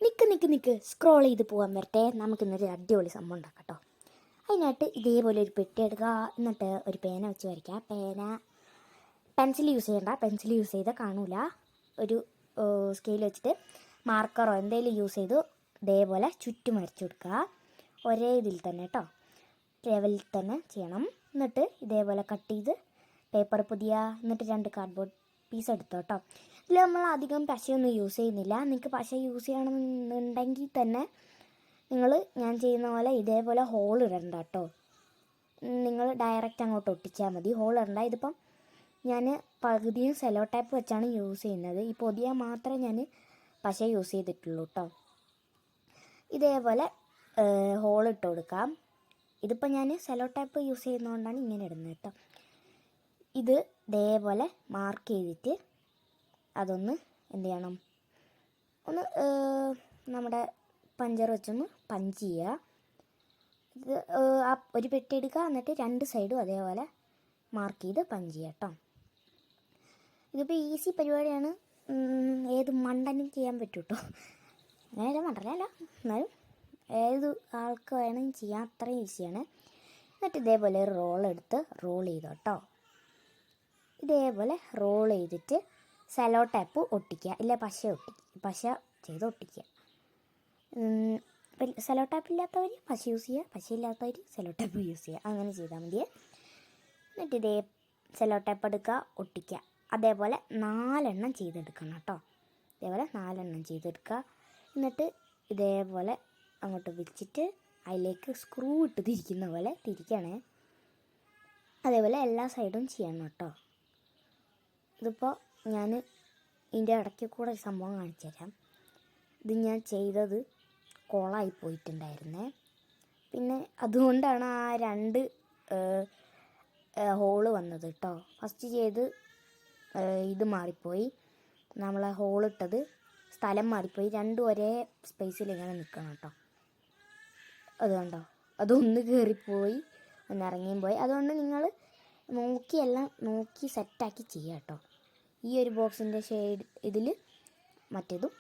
നിക്ക് scroll ചെയ്ത് പോകാൻ വരട്ടെ. നമുക്കിന്നൊരു അടിപൊളി സംഭവം ഉണ്ടാക്കാം കേട്ടോ. അതിനായിട്ട് ഇതേപോലെ ഒരു പെട്ടി എടുക്കുക. എന്നിട്ട് ഒരു പേന വെച്ച് വരയ്ക്കുക. പെൻസിൽ യൂസ് ചെയ്യണ്ട, പെൻസിൽ യൂസ് ചെയ്താൽ കാണൂല. ഒരു സ്കെയിൽ വെച്ചിട്ട് മാർക്കറോ എന്തെങ്കിലും യൂസ് ചെയ്ത് ഇതേപോലെ ചുറ്റും വരച്ചു കൊടുക്കുക. ഒരേ ഇതിൽ തന്നെ കേട്ടോ, ലെവലിൽ തന്നെ ചെയ്യണം. എന്നിട്ട് ഇതേപോലെ കട്ട് ചെയ്ത് പേപ്പർ പൊതിയുക. എന്നിട്ട് 2 കാർഡ്ബോർഡ് പീസ് എടുത്തോ കേട്ടോ. ഇതിൽ നമ്മൾ അധികം പശയൊന്നും യൂസ് ചെയ്യുന്നില്ല. നിങ്ങൾക്ക് പശ യൂസ് ചെയ്യണമെന്നുണ്ടെങ്കിൽ തന്നെ നിങ്ങൾ ഞാൻ ചെയ്യുന്ന പോലെ ഇതേപോലെ ഹോൾ ഇടണ്ട കേട്ടോ. നിങ്ങൾ ഡയറക്റ്റ് അങ്ങോട്ട് ഒട്ടിച്ചാൽ മതി, ഹോൾ ഇടണ്ട. ഇതിപ്പം ഞാൻ പകുതിയും സെലോ ടേപ്പ് വെച്ചാണ് യൂസ് ചെയ്യുന്നത്. ഈ പൊതിയാൻ മാത്രമേ ഞാൻ പശ യൂസ് ചെയ്തിട്ടുള്ളൂ കേട്ടോ. ഇതേപോലെ ഹോൾ ഇട്ട് കൊടുക്കാം. ഇതിപ്പോൾ ഞാൻ സെലോ ടേപ്പ് യൂസ് ചെയ്യുന്നതുകൊണ്ടാണ് ഇങ്ങനെ ഇടുന്നത് കേട്ടോ. ഇത് ഇതേപോലെ മാർക്ക് ചെയ്തിട്ട് അതൊന്ന് എന്ത് ചെയ്യണം, ഒന്ന് നമ്മുടെ പഞ്ചർ വെച്ചൊന്ന് പഞ്ച് ചെയ്യുക. ഇത് ഒരു പെട്ടി എടുക്കുക. എന്നിട്ട് 2 സൈഡും അതേപോലെ മാർക്ക് ചെയ്ത് പഞ്ച് ചെയ്യുക കേട്ടോ. ഇതിപ്പോൾ ഈസി പരിപാടിയാണ്, ഏത് മണ്ടനും ചെയ്യാൻ പറ്റും കേട്ടോ. അങ്ങനെയല്ല, മണ്ടനല്ല, എന്നാലും ഏത് ആൾക്ക് വേണമെങ്കിൽ ചെയ്യാൻ അത്രയും ഈസിയാണ്. എന്നിട്ട് ഇതേപോലെ ഒരു റോളെടുത്ത് റോൾ ചെയ്തോ കേട്ടോ. ഇതേപോലെ റോൾ ചെയ്തിട്ട് സെലോ ടേപ്പ് ഒട്ടിക്കുക, ഇല്ല പശ ചെയ്ത് ഒട്ടിക്കുക. സെലോ ടേപ്പ് ഇല്ലാത്തവർ പശ യൂസ് ചെയ്യുക, പശ ഇല്ലാത്തവർ സെലോ ടേപ്പ് യൂസ് ചെയ്യുക. അങ്ങനെ ചെയ്താൽ മതി. എന്നിട്ട് ഇതേ സെലോ ടേപ്പ് എടുക്കുക, ഒട്ടിക്കുക. അതേപോലെ 4 എണ്ണം ചെയ്തെടുക്കണം കേട്ടോ. ഇതേപോലെ 4 എണ്ണം ചെയ്തെടുക്കുക. എന്നിട്ട് ഇതേപോലെ അങ്ങോട്ട് വെച്ചിട്ട് അതിലേക്ക് സ്ക്രൂ ഇട്ട് തിരിക്കുന്ന പോലെ തിരിക്കണേ. അതേപോലെ എല്ലാ സൈഡും ചെയ്യണം കേട്ടോ. ഇതിപ്പോൾ ഞാൻ ഇതിൻ്റെ ഇടയ്ക്ക് കൂടെ ഒരു സംഭവം കാണിച്ചു തരാം. ഇത് ഞാൻ ചെയ്തത് കോളായി പോയിട്ടുണ്ടായിരുന്നേ. പിന്നെ അതുകൊണ്ടാണ് ആ 2 ഹോള് വന്നത് കേട്ടോ. ഫസ്റ്റ് ചെയ്ത് ഇത് മാറിപ്പോയി, നമ്മളെ ഹോളിട്ടത് സ്ഥലം മാറിപ്പോയി. 2 ഒരേ സ്പേസിൽ ഇങ്ങനെ നിൽക്കണം കേട്ടോ. അതുകൊണ്ടോ അതൊന്ന് കയറിപ്പോയി, ഒന്ന് ഇറങ്ങിയും പോയി. അതുകൊണ്ട് നിങ്ങൾ എല്ലാം നോക്കി സെറ്റാക്കി ചെയ്യുക കേട്ടോ. ഈ ഒരു ബോക്സിൻ്റെ ഷെയ്ഡ് ഇതിൽ മറ്റേതും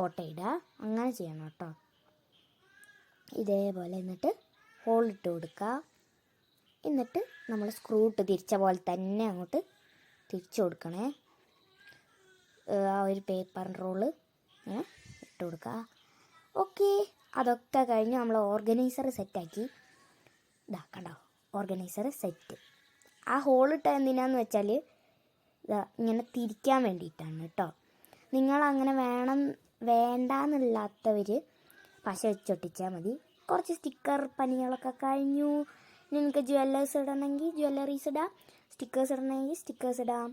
ഓട്ടയിടുക, അങ്ങനെ ചെയ്യണം കേട്ടോ. ഇതേപോലെ എന്നിട്ട് ഹോൾ ഇട്ട് കൊടുക്കുക. എന്നിട്ട് നമ്മൾ സ്ക്രൂ ഇട്ട് തിരിച്ച പോലെ തന്നെ അങ്ങോട്ട് തിരിച്ചു കൊടുക്കണേ. ആ ഒരു പേപ്പർ റോള് അങ്ങനെ ഇട്ട് കൊടുക്കുക. ഓക്കെ, അതൊക്കെ കഴിഞ്ഞ് നമ്മൾ ഓർഗനൈസർ സെറ്റാക്കി. ഇതാക്കണ്ടോ, ഓർഗനൈസർ സെറ്റ്. ആ ഹോളിട്ട എന്തിനാന്ന് വെച്ചാൽ ഇങ്ങനെ തിരിക്കാൻ വേണ്ടിയിട്ടാണ് കേട്ടോ. നിങ്ങളങ്ങനെ വേണ്ടാന്നില്ലാത്തവർ പശ വെച്ചൊട്ടിച്ചാൽ മതി. കുറച്ച് സ്റ്റിക്കർ പണികളൊക്കെ കഴിഞ്ഞു. നിങ്ങൾക്ക് ജ്വല്ലറീസ് ഇടണമെങ്കിൽ ജ്വല്ലറീസ് ഇടാം, സ്റ്റിക്കേഴ്സ് ഇടണമെങ്കിൽ സ്റ്റിക്കേഴ്സ് ഇടാം.